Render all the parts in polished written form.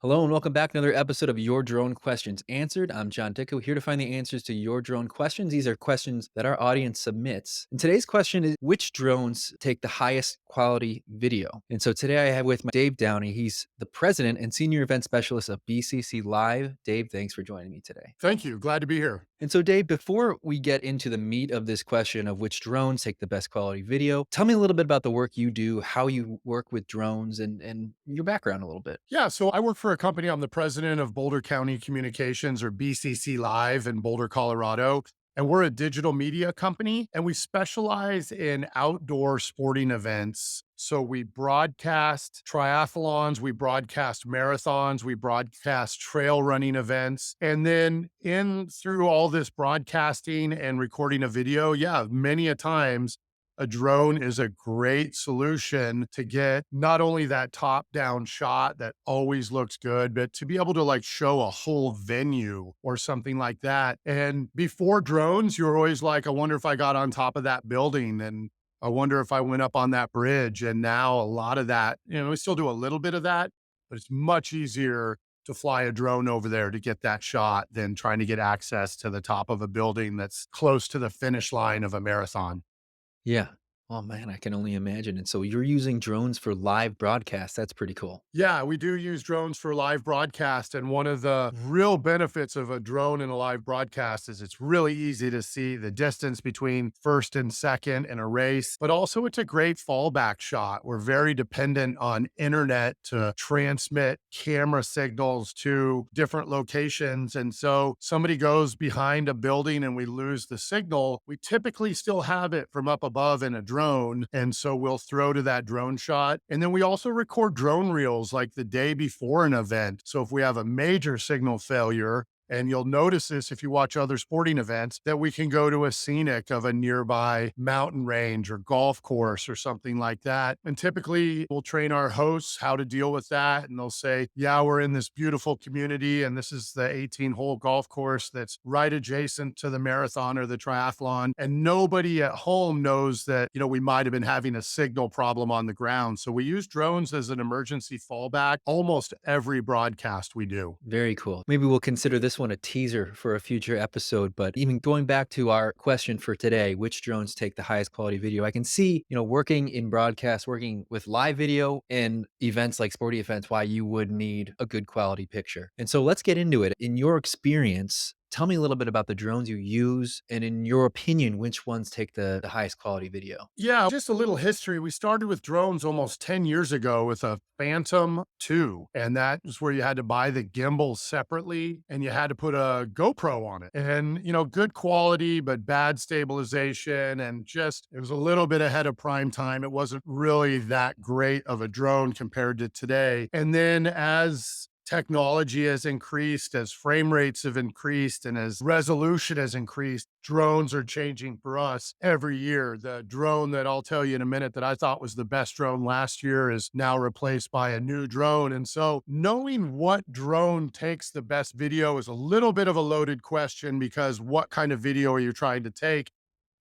Hello and welcome back to another episode of Your Drone Questions Answered. I'm John Dickow, here to find the answers to your drone questions. These are questions that our audience submits. And today's question is, which drones take the highest quality video? And so today I have with me Dave Downey. He's the president and senior event specialist of BCC Live. Dave, thanks for joining me today. Thank you. Glad to be here. And so, Dave, before we get into the meat of this question of which drones take the best quality video, tell me a little bit about the work you do, how you work with drones, and your background a little bit. Yeah, so I work for a company. I'm the president of Boulder County Communications, or BCC Live, in Boulder, Colorado. And we're a digital media company, and we specialize in outdoor sporting events. So we broadcast triathlons, we broadcast marathons, we broadcast trail running events. And then in through all this broadcasting and recording a video, yeah, many a times a drone is a great solution to get not only that top down shot that always looks good, but to be able to like show a whole venue or something like that. And before drones, you're always like, I wonder if I got on top of that building, and I wonder if I went up on that bridge. And now a lot of that, we still do a little bit of that, but it's much easier to fly a drone over there to get that shot than trying to get access to the top of a building that's close to the finish line of a marathon. Yeah. Oh man, I can only imagine. And so you're using drones for live broadcasts. That's pretty cool. Yeah, we do use drones for live broadcast. And one of the real benefits of a drone in a live broadcast is it's really easy to see the distance between first and second in a race, but also it's a great fallback shot. We're very dependent on internet to transmit camera signals to different locations. And so somebody goes behind a building and we lose the signal, we typically still have it from up above in a drone. And so we'll throw to that drone shot. And then we also record drone reels like the day before an event. So if we have a major signal failure, and you'll notice this if you watch other sporting events, that we can go to a scenic of a nearby mountain range or golf course or something like that. And typically we'll train our hosts how to deal with that. And they'll say, yeah, we're in this beautiful community and this is the 18-hole golf course that's right adjacent to the marathon or the triathlon. And nobody at home knows that, we might have been having a signal problem on the ground. So we use drones as an emergency fallback almost every broadcast we do. Very cool. Maybe we'll consider this one a teaser for a future episode. But even going back to our question for today, which drones take the highest quality video? I can see, working in broadcast, working with live video and events like sporty events, why you would need a good quality picture. And so let's get into it. In your experience, tell me a little bit about the drones you use, and in your opinion, which ones take the highest quality video? Yeah, just a little history. We started with drones almost 10 years ago with a Phantom 2, and that was where you had to buy the gimbal separately and you had to put a GoPro on it. And, good quality, but bad stabilization. And just, it was a little bit ahead of prime time. It wasn't really that great of a drone compared to today. And then as technology has increased, as frame rates have increased, and as resolution has increased, drones are changing for us every year. The drone that I'll tell you in a minute that I thought was the best drone last year is now replaced by a new drone. And so knowing what drone takes the best video is a little bit of a loaded question, because what kind of video are you trying to take?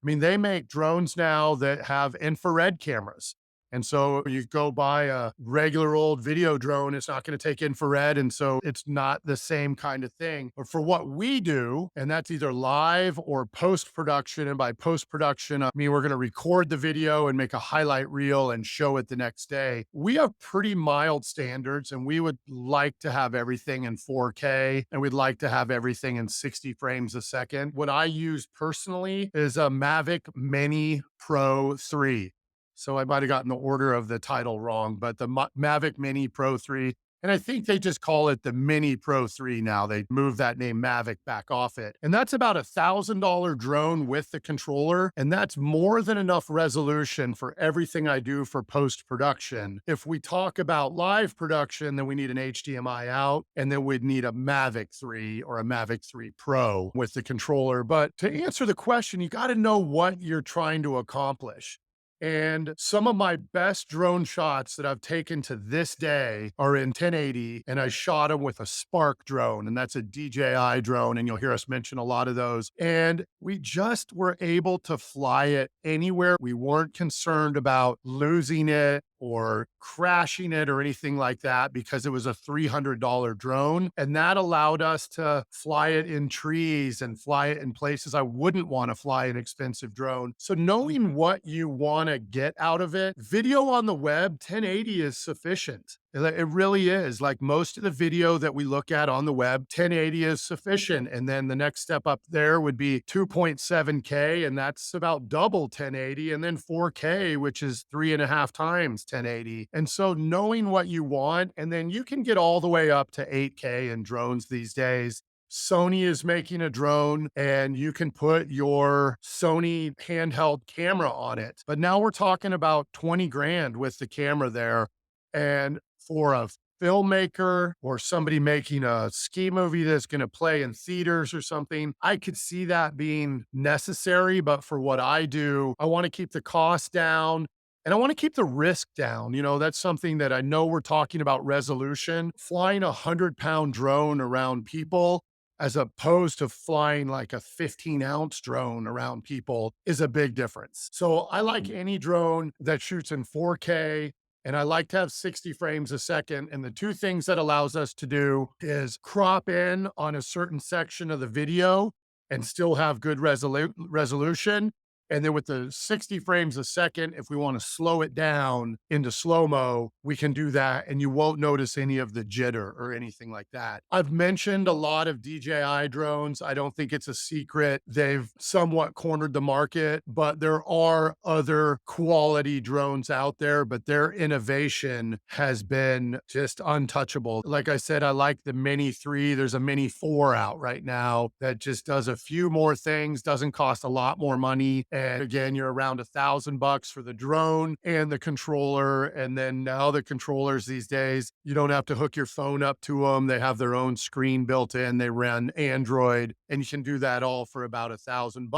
I mean, they make drones now that have infrared cameras. And so you go buy a regular old video drone, it's not going to take infrared. And so it's not the same kind of thing. But for what we do, and that's either live or post production. And by post production, I mean, we're going to record the video and make a highlight reel and show it the next day. We have pretty mild standards, and we would like to have everything in 4K, and we'd like to have everything in 60 frames a second. What I use personally is a Mavic Mini Pro 3. So I might have gotten the order of the title wrong, but the Mavic Mini Pro 3, and I think they just call it the Mini Pro 3 now. They moved that name Mavic back off it. And that's about $1,000 drone with the controller. And that's more than enough resolution for everything I do for post-production. If we talk about live production, then we need an HDMI out, and then we'd need a Mavic 3 or a Mavic 3 Pro with the controller. But to answer the question, you got to know what you're trying to accomplish. And some of my best drone shots that I've taken to this day are in 1080, and I shot them with a Spark drone, and that's a DJI drone, and you'll hear us mention a lot of those. And we just were able to fly it anywhere. We weren't concerned about losing it or crashing it or anything like that because it was a $300 drone. And that allowed us to fly it in trees and fly it in places I wouldn't want to fly an expensive drone. So knowing what you want to get out of it, video on the web, 1080 is sufficient. It really is. Like most of the video that we look at on the web, 1080 is sufficient. And then the next step up there would be 2.7K, and that's about double 1080. And then 4K, which is 3.5 times 1080. And so knowing what you want, and then you can get all the way up to 8K in drones these days. Sony is making a drone and you can put your Sony handheld camera on it. But now we're talking about 20 grand with the camera there. And for a filmmaker or somebody making a ski movie that's going to play in theaters or something, I could see that being necessary. But for what I do, I want to keep the cost down. And I want to keep the risk down. You know, that's something that I know we're talking about resolution. Flying a 100-pound drone around people as opposed to flying like a 15-ounce drone around people is a big difference. So I like any drone that shoots in 4K, and I like to have 60 frames a second. And the two things that allows us to do is crop in on a certain section of the video and still have good resolution. And then with the 60 frames a second, if we want to slow it down into slow-mo, we can do that and you won't notice any of the jitter or anything like that. I've mentioned a lot of DJI drones. I don't think it's a secret. They've somewhat cornered the market, but there are other quality drones out there, but their innovation has been just untouchable. Like I said, I like the Mini 3. There's a Mini 4 out right now that just does a few more things, doesn't cost a lot more money. And again, you're around $1,000 for the drone and the controller. And then now the controllers these days, you don't have to hook your phone up to them. They have their own screen built in. They run Android, and you can do that all for about $1,000.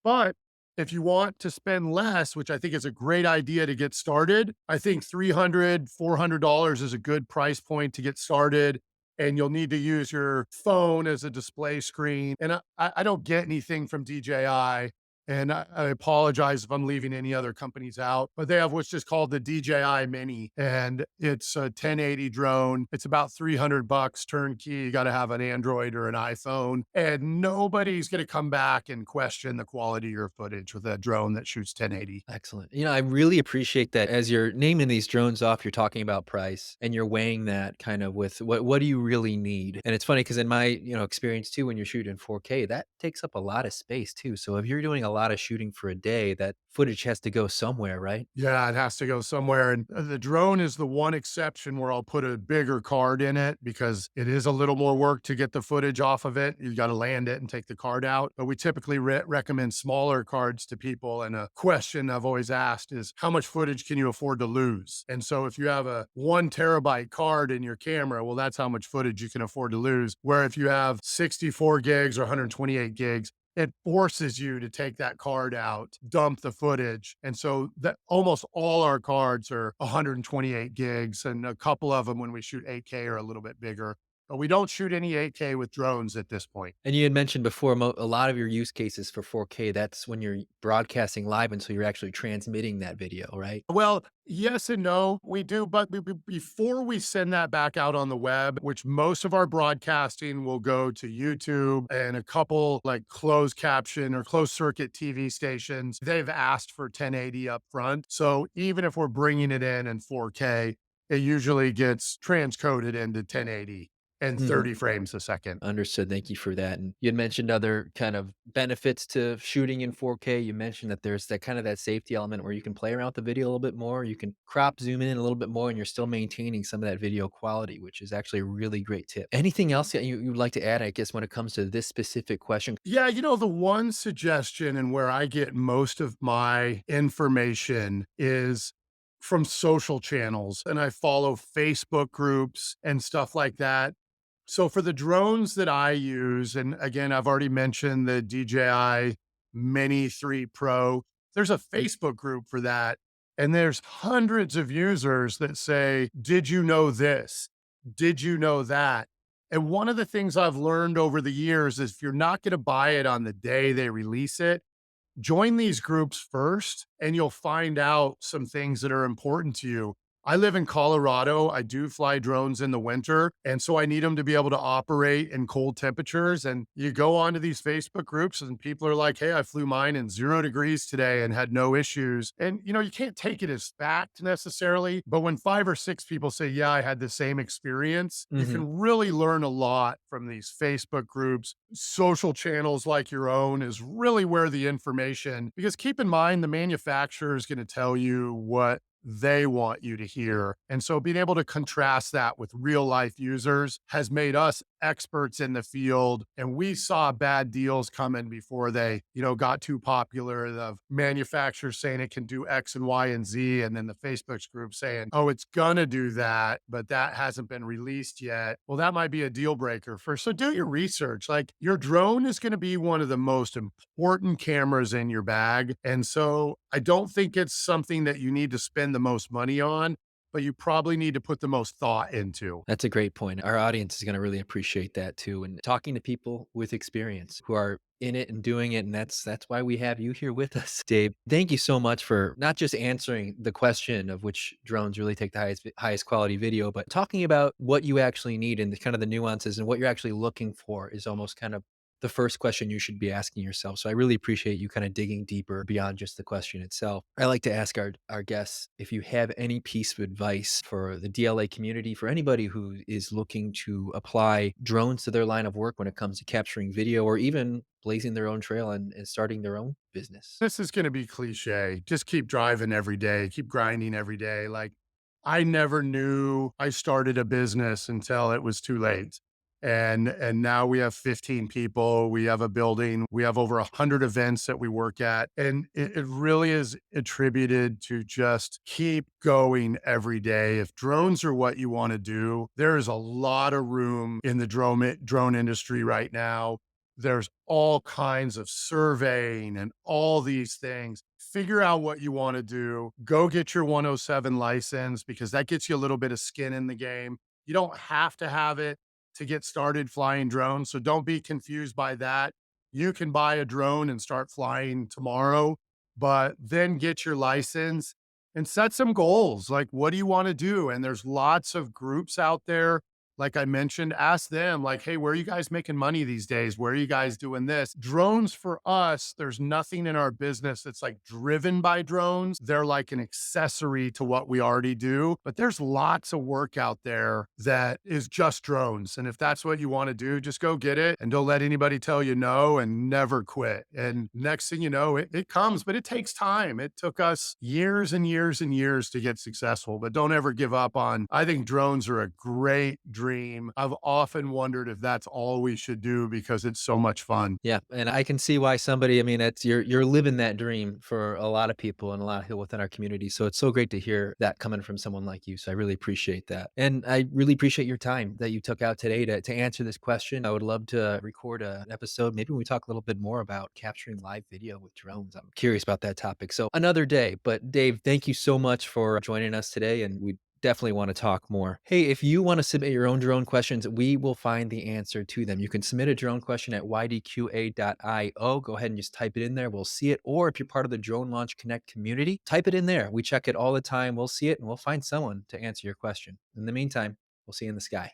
But if you want to spend less, which I think is a great idea to get started, I think $300, $400 is a good price point to get started. And you'll need to use your phone as a display screen. And I don't get anything from DJI. And I apologize if I'm leaving any other companies out, but they have what's just called the DJI Mini, and it's a 1080 drone. It's about $300 turnkey. You got to have an Android or an iPhone, and nobody's going to come back and question the quality of your footage with a drone that shoots 1080. Excellent. I really appreciate that as you're naming these drones off, you're talking about price and you're weighing that kind of with what do you really need? And it's funny because in my, experience too, when you're shooting 4K, that takes up a lot of space too. So if you're doing a lot of shooting for a day, that footage has to go somewhere, right? Yeah, it has to go somewhere. And the drone is the one exception where I'll put a bigger card in it because it is a little more work to get the footage off of it. You got to land it and take the card out. But we typically recommend smaller cards to people. And a question I've always asked is how much footage can you afford to lose? And so if you have a 1 terabyte card in your camera, well, that's how much footage you can afford to lose. Where if you have 64 gigs or 128 gigs, it forces you to take that card out, dump the footage. And so that almost all our cards are 128 gigs, and a couple of them when we shoot 8K are a little bit bigger. But we don't shoot any 8K with drones at this point. And you had mentioned before a lot of your use cases for 4K, that's when you're broadcasting live. And so you're actually transmitting that video, right? Well, yes and no, we do. But before we send that back out on the web, which most of our broadcasting will go to YouTube and a couple like closed caption or closed circuit TV stations, they've asked for 1080 up front. So even if we're bringing it in 4K, it usually gets transcoded into 1080 and Mhm. 30 frames a second. Understood. Thank you for that. And you had mentioned other kind of benefits to shooting in 4K. You mentioned that there's that kind of that safety element where you can play around with the video a little bit more. You can crop, zoom in a little bit more, and you're still maintaining some of that video quality, which is actually a really great tip. Anything else that you would like to add, I guess, when it comes to this specific question? Yeah, the one suggestion and where I get most of my information is from social channels, and I follow Facebook groups and stuff like that. So for the drones that I use, and again, I've already mentioned the DJI Mini 3 Pro, there's a Facebook group for that. And there's hundreds of users that say, did you know this? Did you know that? And one of the things I've learned over the years is if you're not going to buy it on the day they release it, join these groups first and you'll find out some things that are important to you. I live in Colorado. I do fly drones in the winter. And so I need them to be able to operate in cold temperatures. And you go onto these Facebook groups and people are like, hey, I flew mine in 0 degrees today and had no issues. And, you can't take it as fact necessarily. But when 5 or 6 people say, yeah, I had the same experience, you Mhm. can really learn a lot from these Facebook groups. Social channels like your own is really where the information, because keep in mind, the manufacturer is going to tell you what they want you to hear. And so being able to contrast that with real life users has made us experts in the field. And we saw bad deals coming before they, got too popular. The manufacturers saying it can do X and Y and Z. And then the Facebook's group saying, oh, it's gonna do that, but that hasn't been released yet. Well, that might be a deal breaker for. So do your research. Like your drone is going to be one of the most important cameras in your bag. And so I don't think it's something that you need to spend the most money on, but you probably need to put the most thought into. That's a great point. Our audience is gonna really appreciate that too, and talking to people with experience who are in it and doing it, and that's why we have you here with us, Dave. Thank you so much for not just answering the question of which drones really take the highest quality video, but talking about what you actually need and the kind of the nuances and what you're actually looking for is almost kind of the first question you should be asking yourself. So I really appreciate you kind of digging deeper beyond just the question itself. I like to ask our guests if you have any piece of advice for the DLA community, for anybody who is looking to apply drones to their line of work when it comes to capturing video or even blazing their own trail and starting their own business. This is going to be cliche. Just keep driving every day, keep grinding every day. Like I never knew I started a business until it was too late. And now we have 15 people, we have a building, we have over 100 events that we work at. And it really is attributed to just keep going every day. If drones are what you want to do, there is a lot of room in the drone industry right now. There's all kinds of surveying and all these things. Figure out what you want to do. Go get your 107 license because that gets you a little bit of skin in the game. You don't have to have it to get started flying drones. So don't be confused by that. You can buy a drone and start flying tomorrow, but then get your license and set some goals. Like, what do you want to do? And there's lots of groups out there. Like I mentioned, ask them, like, hey, where are you guys making money these days? Where are you guys doing this? Drones for us, there's nothing in our business that's like driven by drones. They're like an accessory to what we already do. But there's lots of work out there that is just drones. And if that's what you want to do, just go get it and don't let anybody tell you no and never quit. And next thing you know, it comes, but it takes time. It took us years and years and years to get successful, but don't ever give up on. I think drones are a great dream. I've often wondered if that's all we should do because it's so much fun. Yeah, and I can see why somebody, I mean, it's you're living that dream for a lot of people and a lot of people within our community. So it's so great to hear that coming from someone like you. So I really appreciate that. And I really appreciate your time that you took out today to answer this question. I would love to record an episode. Maybe we talk a little bit more about capturing live video with drones. I'm curious about that topic. So another day. But Dave, thank you so much for joining us today. And we definitely want to talk more. Hey, if you want to submit your own drone questions, we will find the answer to them. You can submit a drone question at ydqa.io. Go ahead and just type it in there. We'll see it. Or if you're part of the Drone Launch Connect community, type it in there. We check it all the time. We'll see it and we'll find someone to answer your question. In the meantime, we'll see you in the sky.